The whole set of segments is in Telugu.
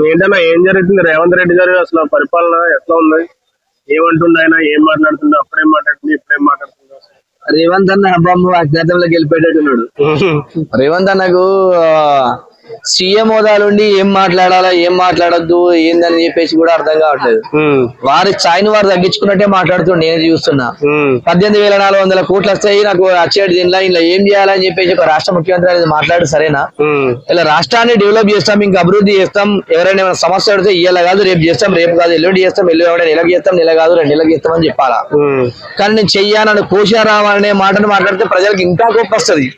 ఏంటన్నా ఏం జరుగుతుంది? రేవంత్ రెడ్డి గారు అసలు పరిపాలన ఎట్లా ఉంది? ఏమంటుండే ఆయన? ఏం మాట్లాడుతుండే? అప్పుడేం మాట్లాడుతుంది, ఇప్పుడేం మాట్లాడుతుంది? రేవంత్ అన్న అబ్బాము అజ్ఞాతంలో గెలిపేటట్టున్నాడు. రేవంత్ అన్నకు సీఎం హోదాలుండి ఏం మాట్లాడాలా ఏం మాట్లాడద్దు ఏందని చెప్పేసి కూడా అర్థం కావట్లేదు. వారి స్థాయిని వారు తగ్గించుకున్నట్టే మాట్లాడుతుండే. నేను చూస్తున్నా 18,400 కోట్లు వస్తాయి నాకు వచ్చేది దీనిలో ఇలా ఏం చేయాలని చెప్పేసి ఒక రాష్ట్ర ముఖ్యమంత్రి అనేది మాట్లాడు సరేనా? ఇలా రాష్ట్రాన్ని డెవలప్ చేస్తాం, ఇంకా అభివృద్ధి చేస్తాం, ఎవరైనా ఏమైనా సమస్య పడితే ఇయ్యాల కాదు రేపు చేస్తాం, రేపు కాదు ఎల్లుండి చేస్తాం, నెలకు చేస్తాం, నెల కాదు 2 నెలలకు చేస్తామని చెప్పాలా. కానీ నేను చెయ్యాలని కోశారామనే మాటను మాట్లాడితే ప్రజలకు ఇంకా గొప్ప వస్తుంది.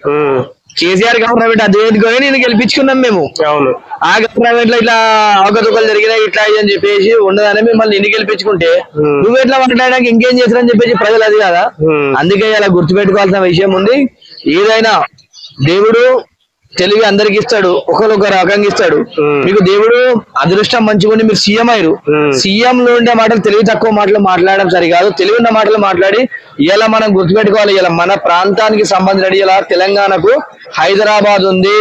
కేసీఆర్ గవర్నమెంట్ అదేవిధంగా నేను గెలిపించుకున్నాం మేము. ఆ గవర్నమెంట్ లో ఇట్లా అవకతవకలు జరిగినాయి ఇట్లా అని చెప్పేసి ఉండదని మిమ్మల్ని ఎన్ని గెలిపించుకుంటే నువ్వు ఎట్లా మాట్లాడడానికి ఇంకేం చేస్తారని చెప్పేసి ప్రజలు అది కదా. అందుకే ఇలా గుర్తుపెట్టుకోవాల్సిన విషయం ఉంది. ఏదైనా దేవుడు తెలివి అందరికి ఇస్తాడు, ఒకరు రకంగా ఇస్తాడు. మీకు దేవుడు అదృష్టం మంచిగా మీరు సీఎం అయ్యారు. సీఎం లో ఉండే మాటలు తెలివి తక్కువ మాటలు మాట్లాడడం సరికాదు. తెలివి ఉన్న మాటలు మాట్లాడి ఇలా మనం గుర్తుపెట్టుకోవాలి. ఇలా మన ప్రాంతానికి సంబంధించిన ఇలా తెలంగాణకు హైదరాబాద్ ఉంది,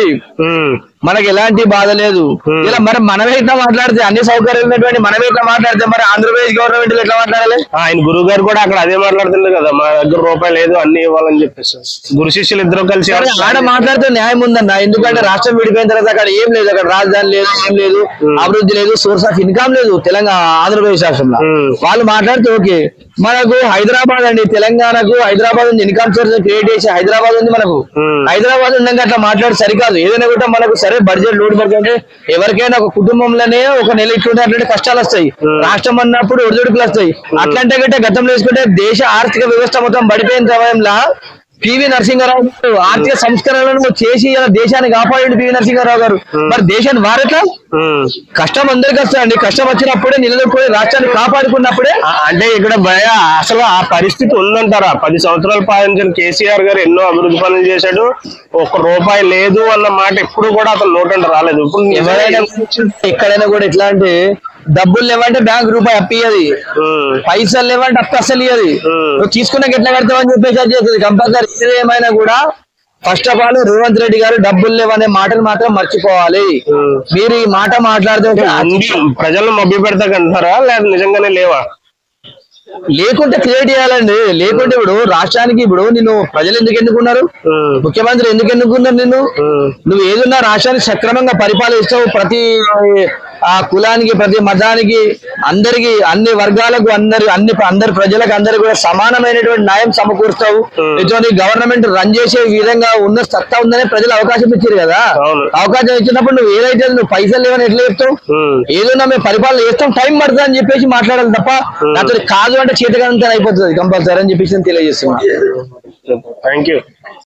మనకి ఎలాంటి బాధ లేదు. ఇలా మరి మనమే ఇట్లా మాట్లాడితే అన్ని సౌకర్యాలు ఉన్నటువంటి మనమే ఇట్లా మాట్లాడితే మరి ఆంధ్రప్రదేశ్ గవర్నమెంట్ ఎట్లా మాట్లాడాలి? ఆయన గురువు గారు కూడా అక్కడ అదే మాట్లాడుతుండే కదా, మా దగ్గర రూపాయి లేదు అన్ని ఇవ్వాలని చెప్పేసి. గురు శిష్యులు ఇద్దరు కలిసి ఆడ మాట్లాడితే న్యాయం ఉందన్న. ఎందుకంటే రాష్ట్రం విడిపోయిన తర్వాత అక్కడ ఏం లేదు, అక్కడ రాజధాని లేదు, ఏం లేదు, అభివృద్ధి లేదు, సోర్స్ ఆఫ్ ఇన్కమ్ లేదు తెలంగాణ ఆంధ్రప్రదేశ్ రాష్ట్రంలో. వాళ్ళు మాట్లాడితే ఓకే. మనకు హైదరాబాద్ అండి, తెలంగాణకు హైదరాబాద్ ఉంది, ఇన్కమ్ సోర్స్ క్రియేట్ చేసి హైదరాబాద్ ఉంది మనకు. హైదరాబాద్ ఉండగా అట్లా మాట్లాడి సరికాదు. ఏదైనా కూడా మనకు సరే బడ్జెట్ లోడ్ పడుతుంటే ఎవరికైనా ఒక కుటుంబంలోనే ఒక నెల ఇట్లుంటే అట్లాంటి కష్టాలు వస్తాయి. రాష్ట్రం అన్నప్పుడు ఒడిదుడుకులు వస్తాయి. అట్లాంటి గట్టే గతంలో వేసుకుంటే దేశ ఆర్థిక వ్యవస్థ మొత్తం పడిపోయిన సమయంలో పివి నరసింహారావు గారు ఆర్థిక సంస్కరణలను చేసి దేశాన్ని కాపాడండి పివి నరసింహారావు గారు. మరి దేశాన్ని వారట్లా కష్టం అందరికి వస్తాయండి. కష్టం వచ్చినప్పుడే నిలదొక్కుని రాష్ట్రాన్ని కాపాడుకున్నప్పుడే. అంటే ఇక్కడ భయ అసలు ఆ పరిస్థితి ఉందంటారా? 10 సంవత్సరాల పాలించిన కేసీఆర్ గారు ఎన్నో అభివృద్ధి పనులు చేశాడు, ₹1 లేదు అన్న మాట ఎప్పుడు కూడా అతను నోటంట రాలేదు. ఇప్పుడు ఎవరైనా ఎక్కడైనా కూడా ఎట్లా అంటే డబ్బులు లేవంటే బ్యాంక్ రూపాయి అప్పియది, పైసలు లేవంటే అప్పు అసలు ఇయ్యది. నువ్వు తీసుకున్నాక ఎట్లా కడతావని చెప్పేసి చేస్తుంది కంపల్సరీ. ఏమైనా కూడా first of all Revanth Reddy గారు డబ్బులు లేవనే మాటను మాత్రం మర్చిపోవాలి. మీరు ఈ మాట మాట్లాడితే ప్రజలను మభ్య పెడతాకంటారా లేదా నిజంగానే లేవా? లేకుంటే క్రియేట్ చేయాలండి. లేకుంటే ఇప్పుడు రాష్ట్రానికి ఇప్పుడు నిన్ను ప్రజలు ఎందుకు ఎన్నుకున్నారు, ముఖ్యమంత్రి ఎందుకు ఎన్నుకున్నారు నిన్ను? నువ్వు ఏదున్నా రాష్ట్రానికి సక్రమంగా పరిపాలిస్తావు. ప్రతి ఆ కులానికి ప్రతి మతానికి అందరికి అన్ని వర్గాలకు అందరి ప్రజలకు అందరికి కూడా సమానమైనటువంటి న్యాయం సమకూరుస్తావు. ఇటువంటి గవర్నమెంట్ రన్ చేసే విధంగా ఉన్న సత్తా ఉందనే ప్రజలు అవకాశం ఇచ్చారు కదా. అవకాశం ఇచ్చినప్పుడు నువ్వు ఏదైతే నువ్వు పైసలు లేవని ఎట్లా చెప్తావు? ఏదైనా మేము పరిపాలన చేస్తాం, టైం పడుతుంది అని చెప్పేసి మాట్లాడాలి తప్ప నాతో కాదు అంటే చేతగానంత అయిపోతుంది కంపల్సరీ అని చెప్పేసి తెలియజేస్తున్నా. Thank you.